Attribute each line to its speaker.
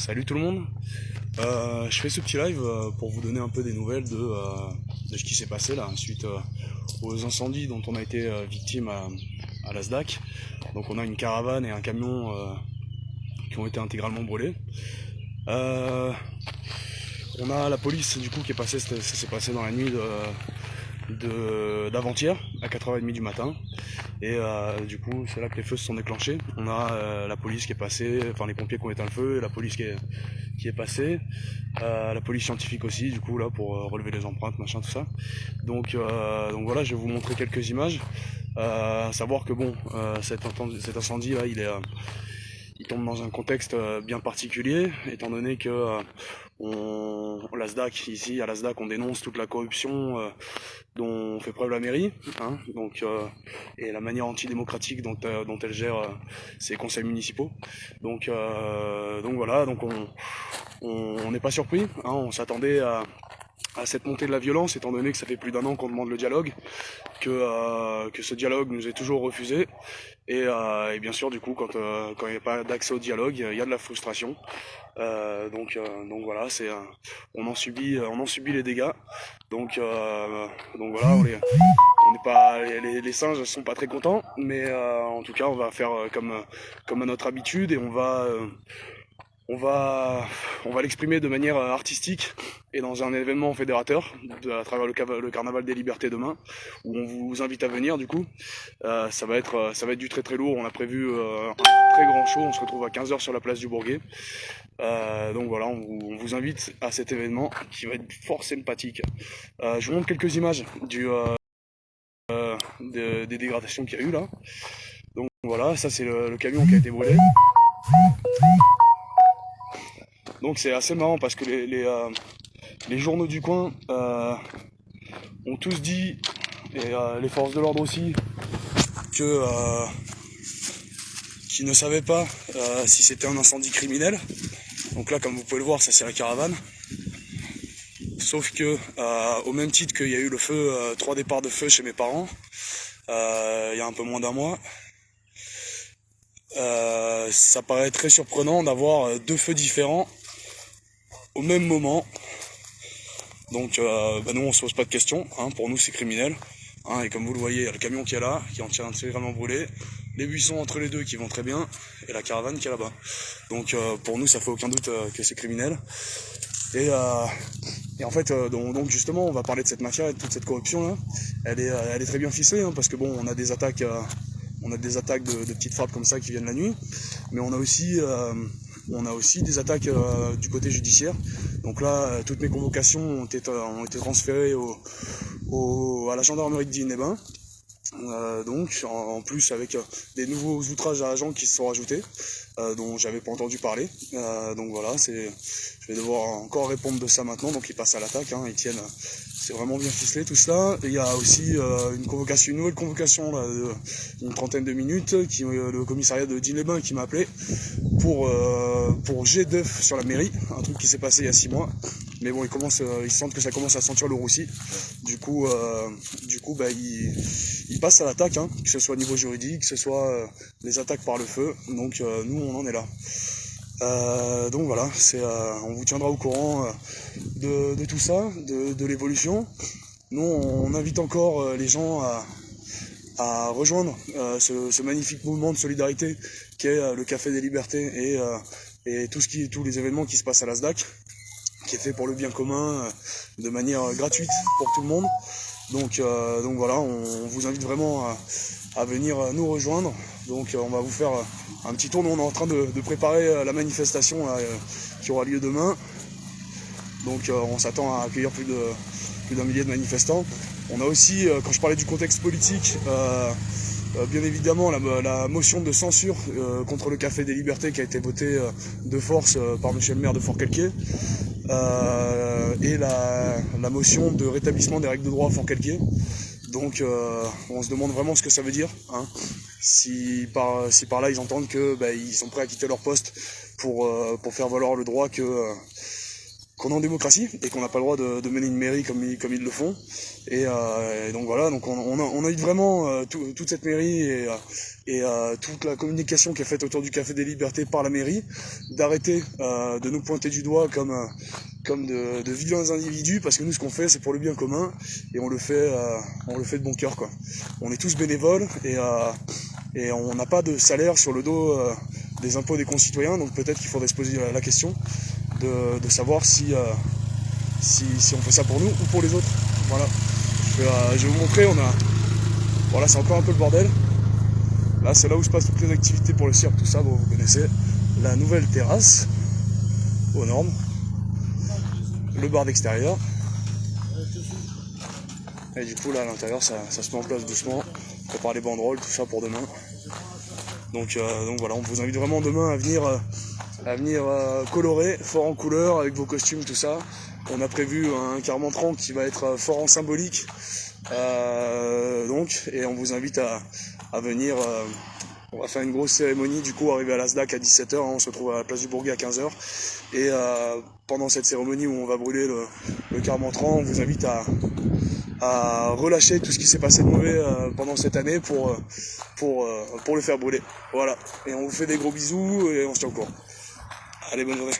Speaker 1: Salut tout le monde. Je fais ce petit live pour vous donner un peu des nouvelles de ce qui s'est passé là suite aux incendies dont on a été victime à la SDAC. Donc on a une caravane et un camion qui ont été intégralement brûlés. On a la police du coup qui est passée, ça s'est passé dans la nuit d'avant-hier à 4h30 du matin. Et du coup c'est là que les feux se sont déclenchés. On a la police qui est passée, enfin les pompiers qui ont éteint le feu, et la police qui est passée, la police scientifique aussi du coup là pour relever les empreintes, machin, tout ça. Donc voilà, je vais vous montrer quelques images. À savoir que bon, cet incendie là il tombe dans un contexte bien particulier, étant donné que la SDAC, ici à la SDAC, on dénonce toute la corruption dont fait preuve la mairie, hein, et la manière antidémocratique dont elle gère ses conseils municipaux. Donc voilà, donc on n'est pas surpris, hein, on s'attendait à cette montée de la violence, étant donné que ça fait plus d'1 an qu'on demande le dialogue, que ce dialogue nous est toujours refusé, et bien sûr du coup quand il n'y a pas d'accès au dialogue, il y a de la frustration. Donc voilà, on en subit les dégâts. Donc voilà, on n'est pas, les singes sont pas très contents, mais en tout cas on va faire comme à notre habitude, et on va l'exprimer de manière artistique et dans un événement fédérateur à travers le carnaval des libertés demain, où on vous invite à venir du coup. Ça va être du très très lourd. On a prévu un très grand show. On se retrouve à 15h sur la place du Bourget. Donc voilà, on vous invite à cet événement qui va être fort sympathique. Je vous montre quelques images des dégradations qu'il y a eu là. Donc voilà, ça c'est le camion qui a été brûlé. Donc c'est assez marrant parce que les journaux du coin ont tous dit, et les forces de l'ordre aussi, qu'ils ne savaient pas si c'était un incendie criminel. Donc là, comme vous pouvez le voir, ça c'est la caravane. Sauf que, au même titre qu'il y a eu le feu, 3 départs de feu chez mes parents, il y a un peu moins d'1 mois, ça paraît très surprenant d'avoir 2 feux différents au même moment. Donc nous on se pose pas de questions, hein, pour nous c'est criminel, hein, et comme vous le voyez, il y a le camion qui est là, qui est entièrement brûlé, les buissons entre les deux qui vont très bien, et la caravane qui est là-bas. Donc pour nous ça fait aucun doute que c'est criminel. Et en fait donc justement on va parler de cette mafia et de toute cette corruption là. Elle est très bien ficelée, hein, parce que bon, on a des attaques de petites frappes comme ça qui viennent la nuit, mais on a aussi des attaques du côté judiciaire. Donc là, toutes mes convocations ont été transférées à la gendarmerie de Digne-les-Bains. Donc en plus avec des nouveaux outrages à agents qui se sont rajoutés, dont j'avais pas entendu parler. Donc voilà, je vais devoir encore répondre de ça maintenant. Donc ils passent à l'attaque, hein, ils tiennent. C'est vraiment bien ficelé tout cela. Et il y a aussi une nouvelle convocation là, d'une 30aine de minutes, le commissariat de Digne-les-Bains qui m'a appelé pour jet d'œuf sur la mairie, un truc qui s'est passé il y a 6 mois. Mais bon, ils sentent que ça commence à sentir le roussi. Du coup, ils passent à l'attaque, hein, que ce soit au niveau juridique, que ce soit les attaques par le feu. Donc nous, on en est là. Donc voilà, on vous tiendra au courant de tout ça, de l'évolution. Nous, on invite encore les gens à rejoindre ce magnifique mouvement de solidarité qu'est le Café des Libertés, et tous les événements qui se passent à la SDAC, qui est fait pour le bien commun, de manière gratuite pour tout le monde. Donc voilà, on vous invite vraiment à venir nous rejoindre. Donc on va vous faire un petit tour. Nous on est en train de préparer la manifestation qui aura lieu demain. Donc on s'attend à accueillir plus d'1 millier de manifestants. On a aussi, quand je parlais du contexte politique, bien évidemment la motion de censure contre le Café des Libertés qui a été votée de force par monsieur le maire de Forcalquier, et la motion de rétablissement des règles de droit à Forcalquier. Donc on se demande vraiment ce que ça veut dire, hein, si par là ils entendent que ils sont prêts à quitter leur poste pour faire valoir le droit qu'on est en démocratie et qu'on n'a pas le droit de mener une mairie comme ils le font. Et donc voilà, donc on invite vraiment toute cette mairie et toute la communication qui est faite autour du Café des Libertés par la mairie, d'arrêter de nous pointer du doigt comme de vilains individus, parce que nous ce qu'on fait c'est pour le bien commun et on le fait de bon cœur, quoi. On est tous bénévoles et on n'a pas de salaire sur le dos des impôts des concitoyens, donc peut-être qu'il faudrait se poser la question de savoir si on fait ça pour nous ou pour les autres. Voilà. Je vais vous montrer, voilà, c'est encore un peu le bordel. Là c'est là où se passent toutes les activités pour le cirque, tout ça, bon, vous connaissez. La nouvelle terrasse aux normes, le bar d'extérieur. Et du coup là à l'intérieur ça se met en place doucement. On prépare les banderoles, tout ça pour demain. Donc voilà, on vous invite vraiment demain à venir colorer, fort en couleur, avec vos costumes, tout ça. On a prévu un carmentran qui va être fort en symbolique. Et on vous invite à venir. On va faire une grosse cérémonie, du coup, arriver à l'Asdac à 17h. On se retrouve à la place du Bourget à 15h. Et pendant cette cérémonie où on va brûler le carmentran, on vous invite à relâcher tout ce qui s'est passé de mauvais pendant cette année pour le faire brûler. Voilà. Et on vous fait des gros bisous et on se tient au courant. Allez, bonne journée.